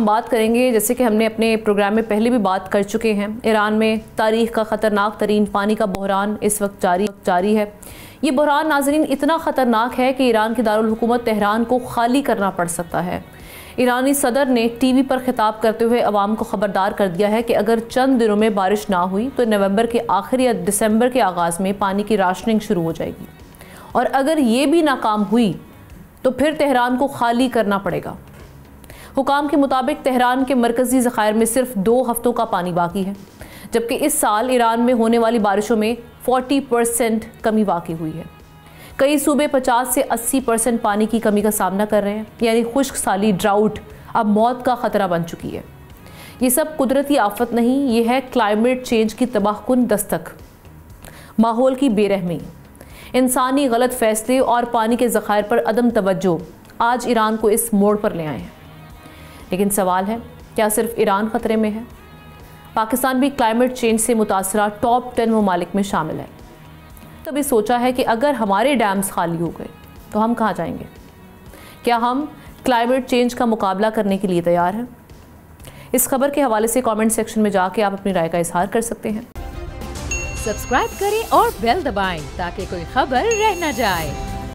हम बात करेंगे, जैसे कि हमने अपने प्रोग्राम में पहले भी बात कर चुके हैं, ईरान में तारीख़ का ख़तरनाक तरीन पानी का बहरान इस वक्त जारी है। ये बहरान नाज़रीन इतना ख़तरनाक है कि ईरान की दारुल हुकूमत तेहरान को खाली करना पड़ सकता है। ईरानी सदर ने टीवी पर खिताब करते हुए अवाम को ख़बरदार कर दिया है कि अगर चंद दिनों में बारिश ना हुई तो नवंबर के आखिर या दिसंबर के आगाज़ में पानी की राशनिंग शुरू हो जाएगी, और अगर ये भी नाकाम हुई तो फिर तेहरान को खाली करना पड़ेगा। हुकाम के मुताबिक तेहरान के मरकज़ी ज़खायर में सिर्फ 2 हफ्तों का पानी बाकी है, जबकि इस साल ईरान में होने वाली बारिशों में 40% कमी वाक़ई हुई है। कई सूबे 50 से 80% पानी की कमी का सामना कर रहे हैं, यानी खुश्क साली ड्राउट अब मौत का ख़तरा बन चुकी है। ये सब कुदरती आफत नहीं, ये है क्लाइमेट चेंज की तबाहकुन दस्तक, माहौल की बेरहमी, इंसानी गलत फैसले और पानी के ज़खायर पर अदम तवज्जो आज ईरान को इस मोड़ पर ले आए हैं। लेकिन सवाल है, क्या सिर्फ ईरान ख़तरे में है? पाकिस्तान भी क्लाइमेट चेंज से मुतासरा टॉप 10 ममालिक में शामिल है। कभी सोचा है कि अगर हमारे डैम्स खाली हो गए तो हम कहाँ जाएंगे? क्या हम क्लाइमेट चेंज का मुकाबला करने के लिए तैयार हैं? इस खबर के हवाले से कमेंट सेक्शन में जाके आप अपनी राय का इजहार कर सकते हैं। सब्सक्राइब करें और बेल दबाएं ताकि कोई खबर रह न जाए।